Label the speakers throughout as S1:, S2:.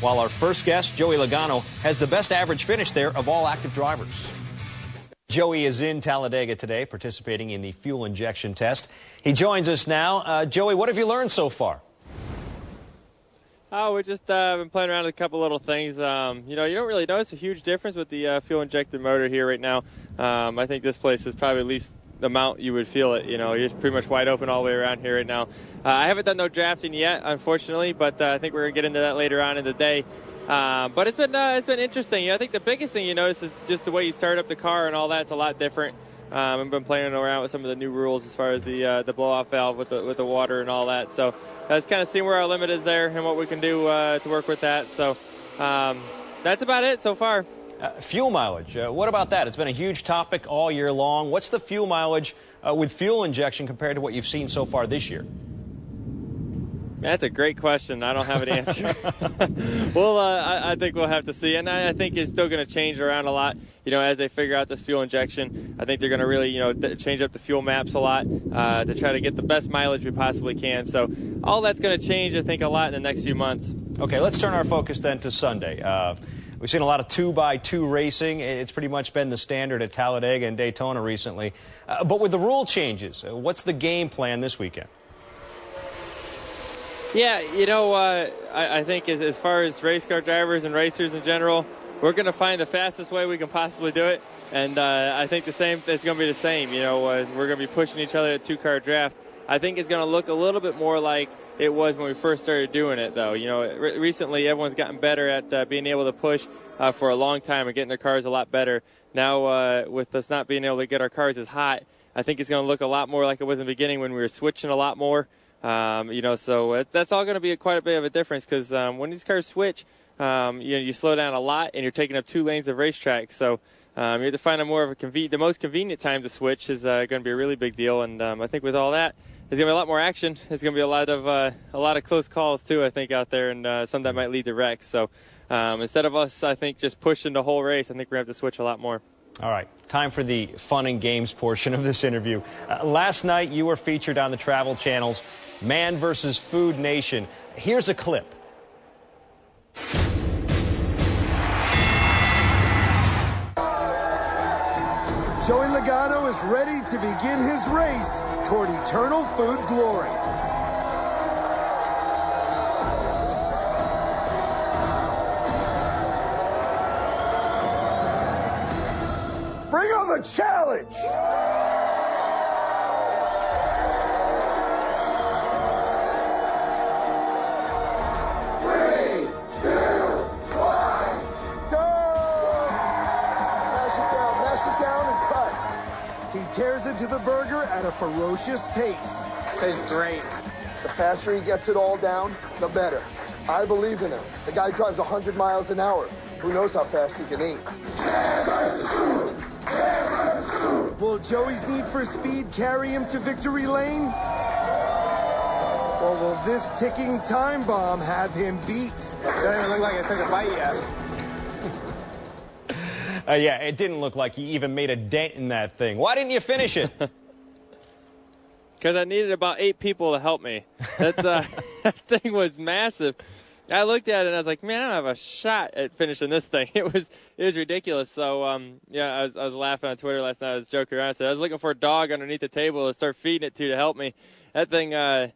S1: while our first guest, Joey Logano, has the best average finish there of all active drivers. Joey is in Talladega today, participating in the fuel injection test. He joins us now. Joey, what have you learned so far?
S2: Oh, we've just been playing around with a couple little things. You don't really notice a huge difference with the fuel-injected motor here right now. I think this place is probably at least the amount you would feel it. You're pretty much wide open all the way around here right now. I haven't done no drafting yet, unfortunately, but I think we're going to get into that later on in the day. But it's been interesting. I think the biggest thing you notice is just the way you start up the car and all that's a lot different. I've been playing around with some of the new rules as far as the blow-off valve with the water and all that. So that's kind of seeing where our limit is there and what we can do to work with that. So that's about it so far.
S1: Fuel mileage, what about that? It's been a huge topic all year long. What's the fuel mileage with fuel injection compared to what you've seen so far this year?
S2: That's a great question. I don't have an answer. Well, I think we'll have to see. And I think it's still going to change around a lot, as they figure out this fuel injection. I think they're going to really, change up the fuel maps a lot to try to get the best mileage we possibly can. So all that's going to change, I think, a lot in the next few months.
S1: Okay, let's turn our focus then to Sunday. We've seen a lot of 2x2 racing. It's pretty much been the standard at Talladega and Daytona recently. But with the rule changes, what's the game plan this weekend?
S2: Yeah, I think as far as race car drivers and racers in general, we're going to find the fastest way we can possibly do it. And I think it's going to be the same, as we're going to be pushing each other at two-car draft. I think it's going to look a little bit more like it was when we first started doing it, though. Recently everyone's gotten better at being able to push for a long time and getting their cars a lot better. Now, with us not being able to get our cars as hot, I think it's going to look a lot more like it was in the beginning when we were switching a lot more. So that's all going to be quite a bit of a difference because when these cars switch, you slow down a lot and you're taking up 2 lanes of racetrack. So you have to find the most convenient time to switch is going to be a really big deal. And I think with all that, there's going to be a lot more action. There's going to be a lot of close calls too, I think, out there, and some that might lead to wrecks. So instead of us, I think, just pushing the whole race, I think we're going to have to switch a lot more.
S1: All right, time for the fun and games portion of this interview. Last night, you were featured on the Travel Channel's Man vs. Food Nation. Here's a clip.
S3: Joey Logano is ready to begin his race toward eternal food glory. Bring on the challenge! 3, 2, 1, go! Mash it down and cut. He tears into the burger at a ferocious pace.
S4: Tastes great.
S3: The faster he gets it all down, the better. I believe in him. The guy drives 100 miles an hour. Who knows how fast he can eat? Will Joey's need for speed carry him to victory lane? Or will this ticking time bomb have him beat?
S4: It doesn't even look like it took a bite yet.
S1: Yeah, it didn't look like you even made a dent in that thing. Why didn't you finish it?
S2: Because I needed about 8 people to help me. That thing was massive. I looked at it and I was like, man, I don't have a shot at finishing this thing. It was ridiculous. So I was laughing on Twitter last night. I was joking around. I said I was looking for a dog underneath the table to start feeding it to help me. That thing, I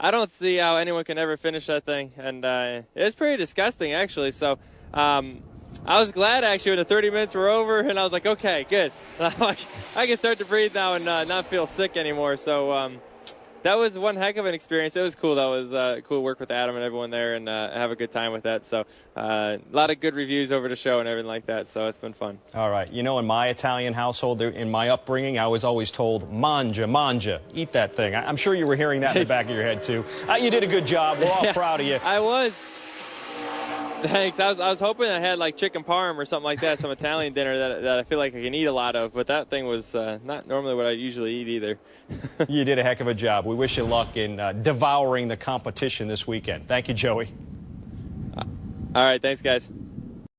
S2: don't see how anyone can ever finish that thing, and it's pretty disgusting actually. So I was glad actually when the 30 minutes were over, and I was like, okay, good. I can start to breathe now and not feel sick anymore. So that was one heck of an experience. It was cool. That was cool to work with Adam and everyone there and have a good time with that. So a lot of good reviews over the show and everything like that. So it's been fun.
S1: All right. In my Italian household, in my upbringing, I was always told, mangia, eat that thing. I'm sure you were hearing that in the back of your head, too. You did a good job. We're all proud of you.
S2: I was. Thanks. I was hoping I had like chicken parm or something like that, some Italian dinner that I feel like I can eat a lot of, but that thing was not normally what I usually eat either.
S1: You did a heck of a job. We wish you luck in devouring the competition this weekend. Thank you, Joey.
S2: All right. Thanks, guys.